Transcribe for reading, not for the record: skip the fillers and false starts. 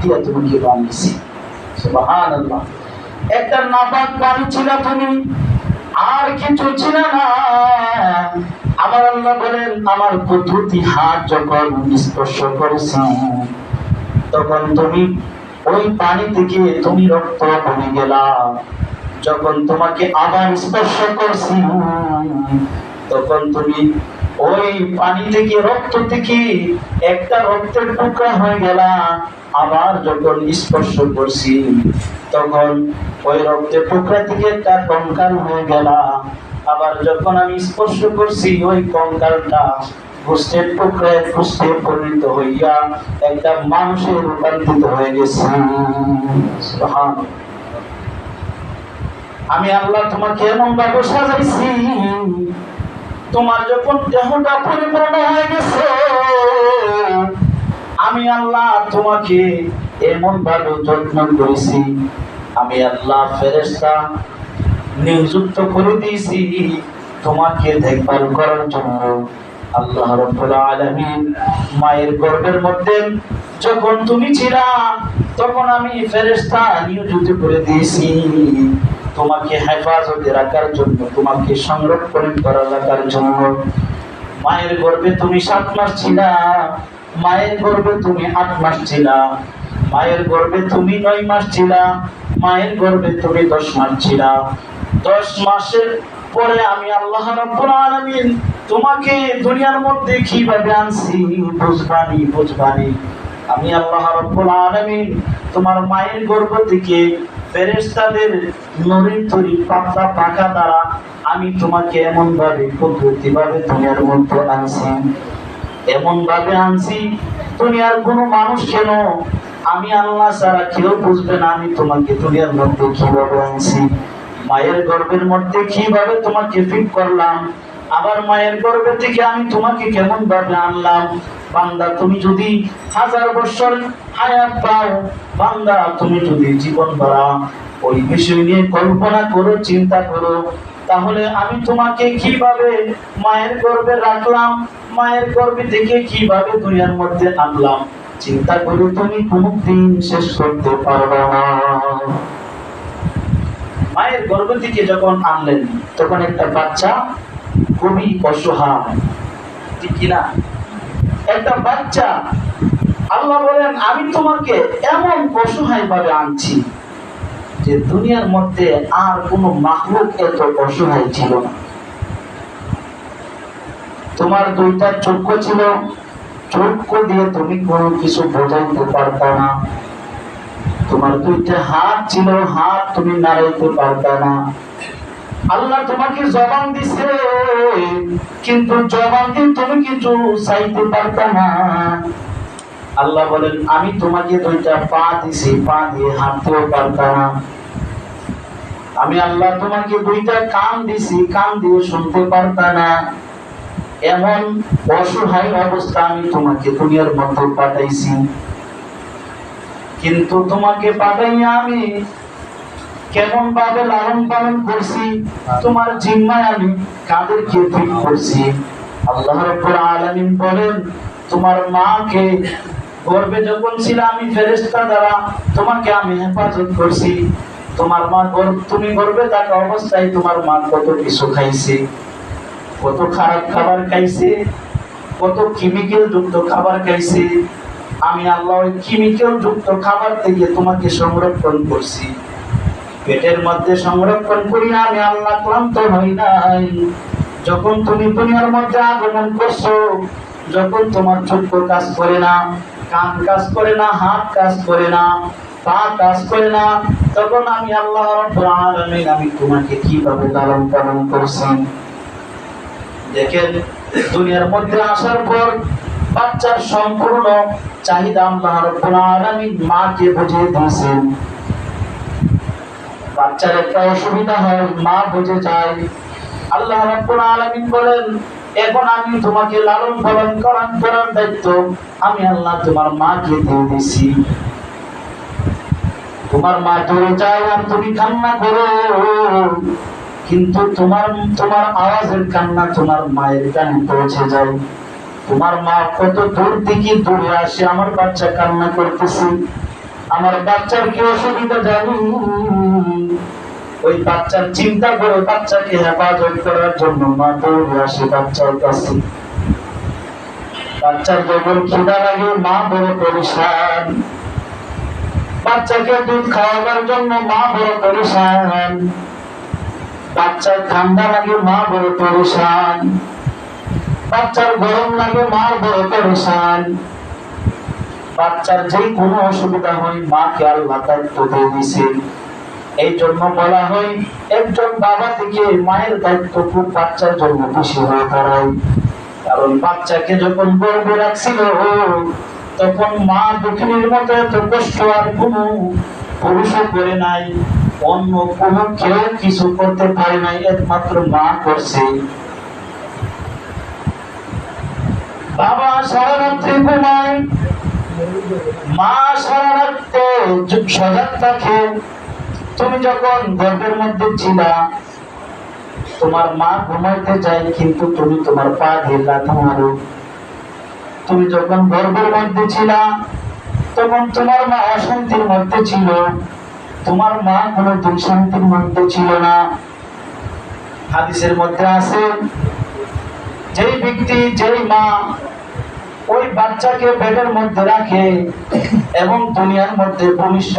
দিয়া তোমাকে বানিয়েছি। সুবহানাল্লাহ। একটা নাপাক পানি ছিল তুমি, আর কিছু ছিল না। আমার আল্লাহ বলেন, আমার কুদরতি হাত যখন স্পর্শ করেছি, তখন তুমি ওই পানি থেকে তুমি রক্ত বনে গেলা। যখন তোমাকে আবার স্পর্শ করছি, তখন তুমি ওই পানি থেকে, রক্ত থেকে একটা রক্তের টুকরা হয়ে গেলা। আবার যখন স্পর্শ করছি, তখন ওই রক্তের টুকরা থেকে একটা কঙ্কাল হয়ে গেলা। আবার যখন আমি স্পর্শ করছি, ওই কঙ্কালটা গোস্তের টুকরায় গোস্তে পরিণত হইয়া একটা মানুষে রূপান্তরিত হয়ে গেছে। সুবহানাল্লাহ। আমি আল্লাহ তোমাকে এমন ভাবে সাজাইছি, তোমার যখন দেহটা পরিপূর্ণ হয়ে গেছে, আমি আল্লাহ তোমাকে এমন ভাবে যত্ন করেছি। আমি আল্লাহ ফেরেশতা নিযুক্ত করে দিয়েছি তোমাকে দেখভাল করার জন্য। আল্লাহ রাব্বুল আলামিন মায়ের গর্ভের মধ্যে যখন তুমি ছিলা, তখন আমি ফেরেশতা নিয়োজিত করে দিয়েছি তোমাকে হেফাজতে রাখার জন্য, তোমাকে সংরক্ষণ করে রাখার জন্য। মায়ের গর্ভে তুমি 7 মাস ছিলা, মায়ের গর্ভে তুমি 8 মাস ছিলা, মায়ের গর্ভে তুমি 9 মাস ছিলা, মায়ের গর্ভে তুমি 10 মাস ছিলা। 10 মাসের পরে আমি আল্লাহ রাব্বুল আলামিন তোমাকে দুনিয়ার মধ্যে কিভাবে আনছি বুঝবানি। আমি আল্লাহ রাব্বুল আলামিন তোমার মায়ের গর্ভ থেকে ফেরেশতাদের নূরের তৈরি পাতা পাখা দ্বারা আমি তোমাকে এমন ভাবে কুদরতি ভাবে দুনিয়ার মধ্যে আনছি, এমন ভাবে আনছি দুনিয়ার কোনো মানুষ কেন, আমি আল্লাহ ছাড়া কেউ বুঝবে না আমি তোমাকে দুনিয়ার মধ্যে কিভাবে আনছি। মায়ের গর্ভের মধ্যে কিভাবে তোমাকে ফিট করলাম, আবার মায়ের গর্ভে থেকে আমি তোমাকে কেমন ভাবে আনলাম। বান্দা তুমি যদি 1000 বছর হায়াত পাও, বান্দা তুমি যদি জীবন বাড়াও, ওই বিষয় নিয়ে কল্পনা করো, চিন্তা করো, তাহলে আমি তোমাকে কিভাবে মায়ের গর্ভে রাখলাম, মায়ের গর্ভে থেকে কিভাবে দুনিয়ার মধ্যে আনলাম, চিন্তা করে তুমি কোনদিন শেষ করতে পারবে না। মায়ের গর্ভ থেকে যখন আনলেন, তখন একটা বাচ্চা খুবই অসহায়, ঠিক কিনা? একটা বাচ্চা, আল্লাহ বলেন আমি তোমাকে এমন অসহায় ভাবে আনছি যে দুনিয়ার মধ্যে আর কোন মাখলুক এত অসহায় ছিল না। তোমার 2টা চক্ষু ছিল, চক্ষু দিয়ে তুমি কোনো কিছু বোঝাইতে পারতা না। তোমার 2টা হাত ছিল, হাত তুমি নাড়াইতে পারতা না। আল্লাহ তোমাকে জবান দিছে, কিন্তু জবান দিয়ে তুমি কিছু চাইতে পারতা না। আল্লাহ বলেন আমি তোমাকে 2টা পা দিছি, পা দিয়ে হাঁটতেও পারতা না। আমি আল্লাহ তোমাকে 2টা কান দিছি, কান দিয়ে শুনতে পারতা না। এমন অসহায় অবস্থা আমি তোমাকে দুনিয়ার মধ্যে পাঠাইছি, কিন্তু তোমাকে পাঠাইয়া আমি কেমন ভাবে লালন পালন করছি, তোমার জিম্মায় আমি কাদেরকে ঠিক করছি। আল্লাহ রাব্বুল আলামিন বলেন তোমার মাকে গর্ভে যখন ছিল আমি ফেরেশতা দ্বারা তোমাকে আমি হেফাজত করছি। তোমার মা তুমি গর্ভে থাকা অবস্থায় তোমার মা কত কিছু খাইছে, কত খারাপ খাবার খাইছে, কত কেমিক্যাল যুক্ত খাবার খাইছে। আমি আল্লাহ ওই কেমিক্যাল যুক্ত খাবার থেকে তোমাকে সংরক্ষণ করছি, পেটের মধ্যে সংরক্ষণ করি। আমি আল্লাহ ক্লান্ত হই নাই। যখন তুমি দুনিয়ার মধ্যে আগমন করছো, যখন তোমার চক্ষু কাজ করে না, কান কাজ করে না, হাত কাজ করে না, পা কাজ করে না, তখন আমি আল্লাহ রাব্বুল আলামিন আমি তোমাকে কিভাবে লালন পালন করছি। দেখেন দুনিয়ার মধ্যে আসার পর বাচ্চার সম্পূর্ণ চাহিদা আল্লাহ রাব্বুল আলামিন মাকে বুঝিয়ে দিয়েছেন। বাচ্চার একটা অসুবিধা হয়, মা বুঝে যায়। আল্লাহ রাব্বুল আলামিন বলেন এখন আমি তোমাকে লালন পালন করার দায়িত্ব আমি আল্লাহ তোমার মাকে দিয়ে দিয়েছি। তোমার মা দৌড়ে যায় আর তুমি কান্না করো, কিন্তু তোমার আওয়াজের কান্না তোমার মায়ের কানে পৌঁছে যায়। তোমার মা কত দূর থেকে দূরে আসে, আমার বাচ্চা কান্না করতেছে, আমার বাচ্চার কি অসুবিধা জানি, ওই বাচ্চার চিন্তা করে বাচ্চাকে হেফাজত করার জন্য মা দৌড়ে আসে বাচ্চার কাছে। বাচ্চার যখন খিদা লাগে মা বড় পরেশান, বাচ্চাকে দুধ খাওয়াবার জন্য মা বড় পরেশান, বাচ্চার ঠান্ডা লাগে মা বড় পরেশান, বাচ্চার গরম লাগে মা বড় পরেশান। বাচ্চার যে কোনো অসুবিধা হয় মাকে আল্লাহ দায়িত্ব দিয়ে দিয়েছে। এই জন্য বলা হয় একজন বাবা থেকে মায়ের দায়িত্ব খুব বাচ্চার জন্য বেশি হয়ে দাঁড়ায়। কারণ বাচ্চাকে যখন গর্ভে রাখছিল তখন মা দুঃখিনীর মতো এত কষ্ট আর কোনো পুরুষও করে নাই, অন্য কোনো কেউ কিছু করতে পারে নাই, একমাত্র মা করছে। বাবা সারা রাত্রি ঘুমায়, মা সারা রাত্রে সজাগ থাকে। তুমি যখন গর্ভের মধ্যে ছিলা তোমার মা ঘুমাইতে যায় কিন্তু তুমি তোমার পা দিয়ে লাথি মারো। তুমি যখন গর্ভের মধ্যে ছিলা তখন তোমার মা অশান্তির মধ্যে ছিল, তোমার মা কোনো দিন শান্তির মধ্যে ছিল না। হাদিসের মধ্যে আছে যেই ব্যক্তি যেই মা ওই বাচ্চাকে পেটের মধ্যে রাখে এবং দুনিয়ার মধ্যে ভূমিষ্ঠ